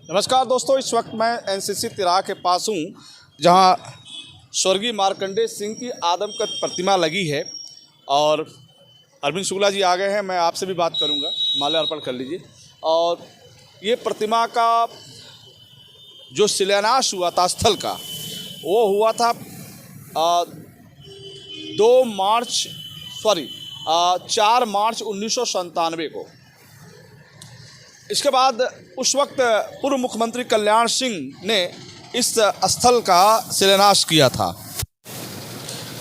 नमस्कार दोस्तों, इस वक्त मैं एनसीसी तिराहा के पास हूँ जहाँ स्वर्गीय मार्कंडेय सिंह की आदमकद प्रतिमा लगी है और अरविंद शुक्ला जी आ गए हैं। मैं आपसे भी बात करूँगा, माल्यार्पण कर लीजिए। और ये प्रतिमा का जो शिलान्यास हुआ था स्थल का, वो हुआ था 4 मार्च 1997 को। इसके बाद उस वक्त पूर्व मुख्यमंत्री कल्याण सिंह ने इस स्थल का शिलान्यास किया था।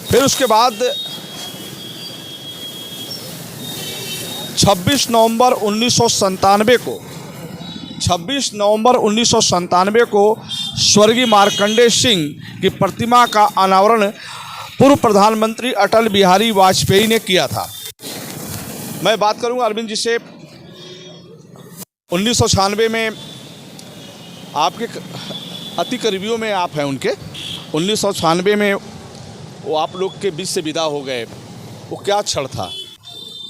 फिर उसके बाद 26 नवंबर 1997 को स्वर्गीय मार्कंडेय सिंह की प्रतिमा का अनावरण पूर्व प्रधानमंत्री अटल बिहारी वाजपेयी ने किया था। मैं बात करूंगा अरविंद जी से। 1996 में आपके अति करीबियों में आप हैं उनके। 1996 में वो आप लोग के बीच से विदा हो गए, वो क्या क्षण था?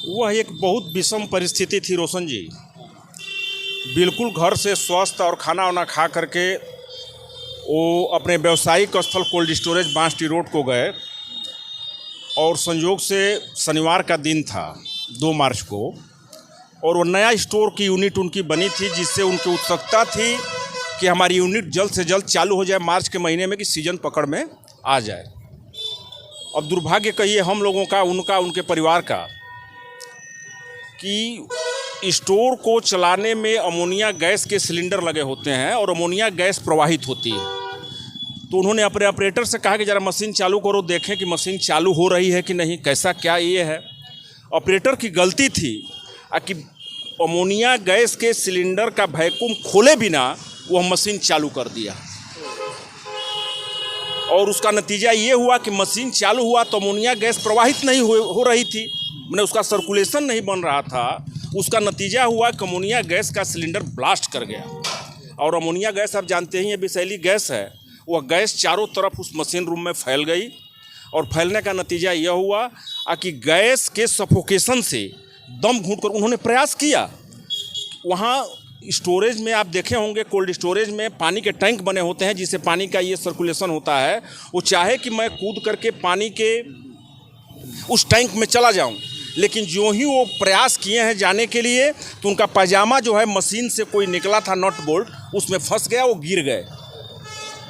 वह एक बहुत विषम परिस्थिति थी रोशन जी। बिल्कुल घर से स्वस्थ और खाना वाना खा करके वो अपने व्यावसायिक स्थल कोल्ड स्टोरेज बांसटी रोड को गए और संयोग से शनिवार का दिन था 2 मार्च को, और वो नया स्टोर की यूनिट उनकी बनी थी जिससे उनकी उत्सुकता थी कि हमारी यूनिट जल्द से जल्द चालू हो जाए मार्च के महीने में, कि सीजन पकड़ में आ जाए। अब दुर्भाग्य कहिए हम लोगों का, उनका, उनके परिवार का, कि स्टोर को चलाने में अमोनिया गैस के सिलेंडर लगे होते हैं और अमोनिया गैस प्रवाहित होती है। तो उन्होंने अपने ऑपरेटर से कहा कि ज़रा मशीन चालू करो, देखें कि मशीन चालू हो रही है कि नहीं, कैसा क्या ये है। ऑपरेटर की गलती थी कि अमोनिया गैस के सिलेंडर का वैक्यूम खोले बिना वह मशीन चालू कर दिया, और उसका नतीजा ये हुआ कि मशीन चालू हुआ तो अमोनिया गैस प्रवाहित नहीं हो रही थी, मैंने उसका सर्कुलेशन नहीं बन रहा था। उसका नतीजा हुआ कि अमोनिया गैस का सिलेंडर ब्लास्ट कर गया। और अमोनिया गैस आप जानते ही ये विषैली गैस है, वह गैस चारों तरफ उस मशीन रूम में फैल गई, और फैलने का नतीजा यह हुआ कि गैस के सफोकेशन से दम घूंटकर उन्होंने प्रयास किया। वहाँ स्टोरेज में आप देखे होंगे, कोल्ड स्टोरेज में पानी के टैंक बने होते हैं जिससे पानी का ये सर्कुलेशन होता है। वो चाहे कि मैं कूद करके पानी के उस टैंक में चला जाऊं, लेकिन जो ही वो प्रयास किए हैं जाने के लिए, तो उनका पैजामा जो है मशीन से कोई निकला था नट बोल्ट, उसमें फंस गया, वो गिर गए।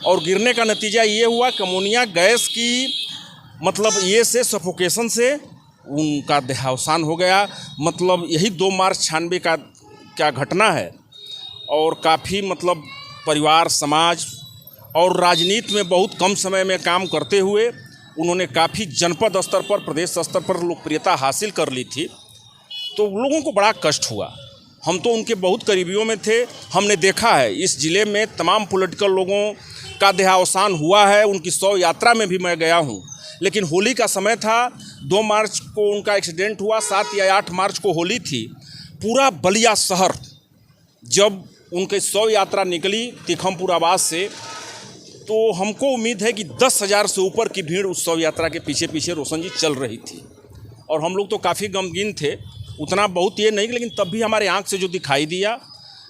और गिरने का नतीजा ये हुआ कि अमोनिया गैस की ये से सफोकेशन से उनका देहावसान हो गया। यही 2 मार्च 96 का क्या घटना है। और काफ़ी परिवार, समाज और राजनीति में बहुत कम समय में काम करते हुए उन्होंने काफ़ी जनपद स्तर पर, प्रदेश स्तर पर लोकप्रियता हासिल कर ली थी। तो लोगों को बड़ा कष्ट हुआ। हम तो उनके बहुत करीबियों में थे, हमने देखा है इस ज़िले में तमाम पॉलिटिकल लोगों का देहावसान हुआ है। उनकी 100 यात्रा में भी मैं गया हूँ। लेकिन होली का समय था, 2 मार्च को उनका एक्सीडेंट हुआ, 7 या 8 मार्च को होली थी। पूरा बलिया शहर जब उनके 100 यात्रा निकली तिखमपुर आवास से, तो हमको उम्मीद है कि 10,000 से ऊपर की भीड़ उस 100 यात्रा के पीछे पीछे रोशन जी चल रही थी। और हम लोग तो काफ़ी गमगीन थे, उतना बहुत ये नहीं, लेकिन तब भी हमारे आंख से जो दिखाई दिया,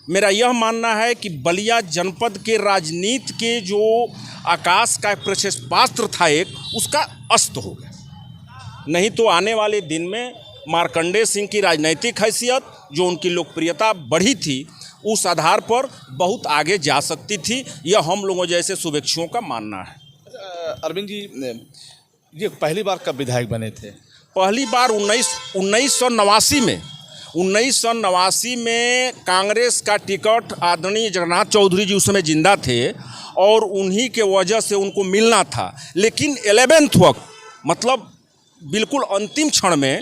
मेरा यह मानना है कि बलिया जनपद के राजनीति के जो आकाश का प्रक्षेपास्त्र था एक, उसका अस्त हो गया। नहीं तो आने वाले दिन में मार्कंडेय सिंह की राजनीतिक हैसियत, जो उनकी लोकप्रियता बढ़ी थी, उस आधार पर बहुत आगे जा सकती थी। यह हम लोगों जैसे शुभेच्छुओं का मानना है। अरविंद जी, ये पहली बार कब विधायक बने थे? पहली बार 1989 में। 1989 में कांग्रेस का टिकट आदरणीय जगन्नाथ चौधरी जी उस समय जिंदा थे, और उन्हीं के वजह से उनको मिलना था। लेकिन 11th वक्त बिल्कुल अंतिम क्षण में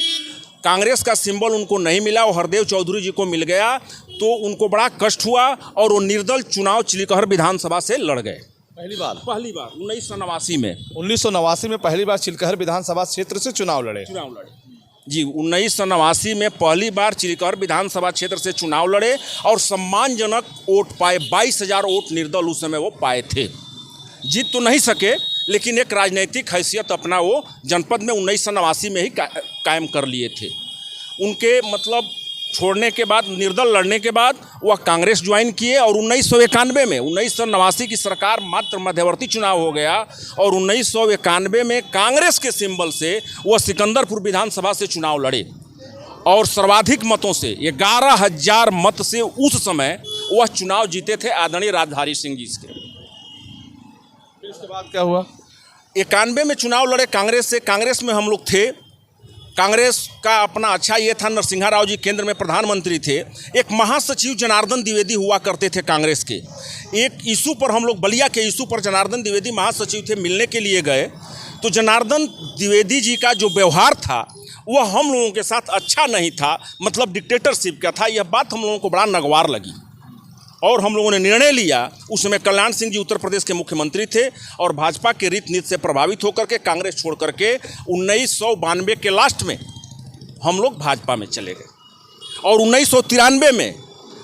कांग्रेस का सिंबल उनको नहीं मिला, और हरदेव चौधरी जी को मिल गया। तो उनको बड़ा कष्ट हुआ और वो निर्दल चुनाव चिल्लीकहर विधानसभा से लड़ गए। पहली बार 1989 में। 1989 में पहली बार चिल्लीकहर विधानसभा क्षेत्र से चुनाव लड़े जी। 1989 में पहली बार चिल्लीकहर विधानसभा क्षेत्र से चुनाव लड़े और सम्मानजनक वोट पाए। 22,000 वोट निर्दल उस समय वो पाए थे। जीत तो नहीं सके, लेकिन एक राजनीतिक हैसियत अपना वो जनपद में 1989 में ही कायम कर लिए थे। उनके छोड़ने के बाद, निर्दल लड़ने के बाद वह कांग्रेस ज्वाइन किए और 1991 में 1989 की सरकार मात्र मध्यवर्ती चुनाव हो गया और 1991 में कांग्रेस के सिंबल से वह सिकंदरपुर विधानसभा से चुनाव लड़े और सर्वाधिक मतों से 11,000 मत से उस समय वह चुनाव जीते थे आदरणीय राजधारी सिंह जी के। फिर उसके बाद क्या हुआ? 91 में चुनाव लड़े कांग्रेस से। कांग्रेस में हम लोग थे। कांग्रेस का अपना अच्छा ये था, नरसिंहा राव जी केंद्र में प्रधानमंत्री थे। एक महासचिव जनार्दन द्विवेदी हुआ करते थे कांग्रेस के। एक इशू पर हम लोग, बलिया के इशू पर जनार्दन द्विवेदी महासचिव थे, मिलने के लिए गए तो जनार्दन द्विवेदी जी का जो व्यवहार था वह हम लोगों के साथ अच्छा नहीं था, मतलब डिक्टेटरशिप का था। यह बात हम लोगों को बड़ा नागवार लगी और हम लोगों ने निर्णय लिया। उस समय कल्याण सिंह जी उत्तर प्रदेश के मुख्यमंत्री थे और भाजपा के रीत नीति से प्रभावित होकर के कांग्रेस छोड़ करके 1992 के लास्ट में हम लोग भाजपा में चले गए और 1993 में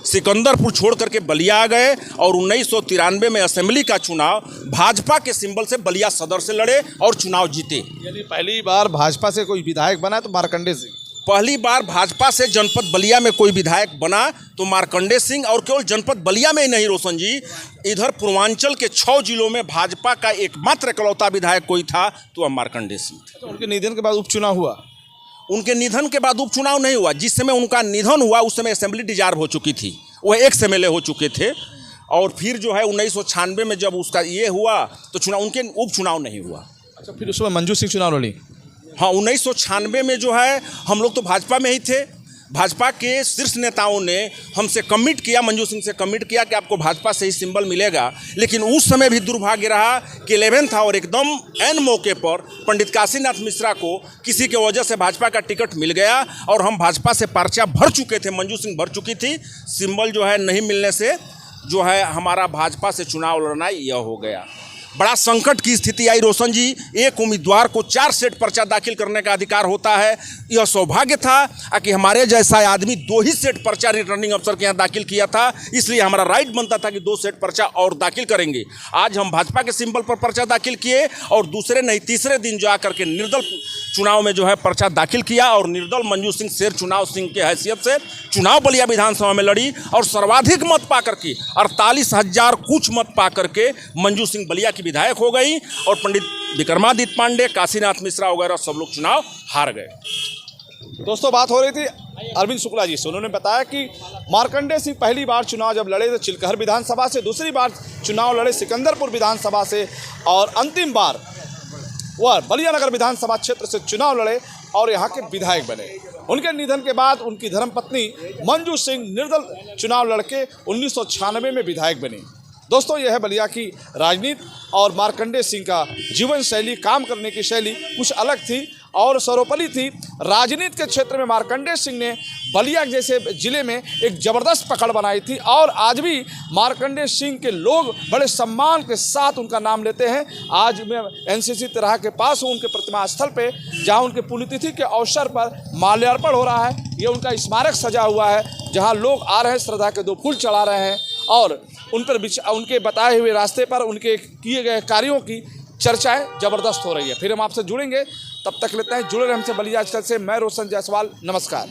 सिकंदरपुर छोड़ करके बलिया आ गए और 1993 में असेंबली का चुनाव भाजपा के सिंबल से बलिया सदर से लड़े और चुनाव जीते। यानी पहली बार भाजपा से कोई विधायक बना तो मार्कंडे सिंह। पहली बार भाजपा से जनपद बलिया में कोई विधायक बना तो मार्कंडे सिंह, और केवल जनपद बलिया में ही नहीं रोशन जी, इधर पूर्वांचल के 6 जिलों में भाजपा का एकमात्र इकलौता विधायक कोई था तो वह मार्कंडे सिंह थे। तो उनके निधन के बाद उपचुनाव हुआ? उनके निधन के बाद उपचुनाव नहीं हुआ। जिस समय उनका निधन हुआ उस समय असेंबली डिजार्व हो चुकी थी, वह एक एमएलए हो चुके थे और फिर जो है 1996 में जब उसका ये हुआ तो चुनाव, उनके उपचुनाव नहीं हुआ। अच्छा, फिर उसमें मंजू सिंह चुनाव लड़ी? हाँ, 1996 में जो है हम लोग तो भाजपा में ही थे। भाजपा के शीर्ष नेताओं ने हमसे कमिट किया, मंजू सिंह से कमिट किया कि आपको भाजपा से ही सिंबल मिलेगा, लेकिन उस समय भी दुर्भाग्य रहा कि 11th और एकदम एन मौके पर पंडित काशीनाथ मिश्रा को किसी के वजह से भाजपा का टिकट मिल गया और हम भाजपा से पर्चा भर चुके थे, मंजू सिंह भर चुकी थी। सिंबल जो है नहीं मिलने से जो है हमारा भाजपा से चुनाव लड़ना यह हो गया। बड़ा संकट की स्थिति आई रोशन जी। एक उम्मीदवार को 4 सेट पर्चा दाखिल करने का अधिकार होता है। यह सौभाग्य था कि हमारे जैसा आदमी 2 ही सेट पर्चा रिटर्निंग अफसर के यहाँ दाखिल किया था, इसलिए हमारा राइट बनता था कि 2 सेट पर्चा और दाखिल करेंगे। आज हम भाजपा के सिंबल पर पर्चा दाखिल किए और दूसरे नहीं तीसरे दिन जा करके निर्दल चुनाव में जो है पर्चा दाखिल किया और निर्दल मंजू सिंह शेर चुनाव सिंह के हैसियत से चुनाव बलिया विधानसभा में लड़ी और सर्वाधिक मत पा करके 48,000 कुछ मत पा करके मंजू सिंह बलिया की विधायक हो गई और पंडित विक्रमादित्य पांडे, काशीनाथ मिश्रा वगैरह सब लोग चुनाव हार गए। दोस्तों, बात हो रही थी अरविंद शुक्ला जी से। उन्होंने बताया कि मार्कंडे सिंह पहली बार चुनाव जब लड़े थे चिलकहर विधानसभा से, दूसरी बार चुनाव लड़े सिकंदरपुर विधानसभा से और अंतिम बार वह बलिया नगर विधानसभा क्षेत्र से चुनाव लड़े और यहाँ के विधायक बने। उनके निधन के बाद उनकी धर्मपत्नी मंजू सिंह निर्दल चुनाव लड़के 1996 में विधायक बनी। दोस्तों, यह है बलिया की राजनीति और मार्कंडे सिंह का जीवन शैली, काम करने की शैली कुछ अलग थी और सर्वोपरि थी। राजनीति के क्षेत्र में मार्कंडे सिंह ने बलिया जैसे ज़िले में एक ज़बरदस्त पकड़ बनाई थी और आज भी मार्कंडे सिंह के लोग बड़े सम्मान के साथ उनका नाम लेते हैं। आज मैं एनसीसी तिराहा के पास हूँ, उनके प्रतिमा स्थल पे, जहाँ उनके पुण्यतिथि के अवसर पर माल्यार्पण हो रहा है। ये उनका स्मारक सजा हुआ है, जहाँ लोग आ रहे हैं, श्रद्धा के 2 फूल चढ़ा रहे हैं और उन पर उनके बताए हुए रास्ते पर उनके किए गए कार्यों की चर्चाएं ज़बरदस्त हो रही है। फिर हम आपसे जुड़ेंगे, तब तक लेते हैं जुड़े रहे हमसे बलिया आजकल से। मैं रोशन जायसवाल, नमस्कार।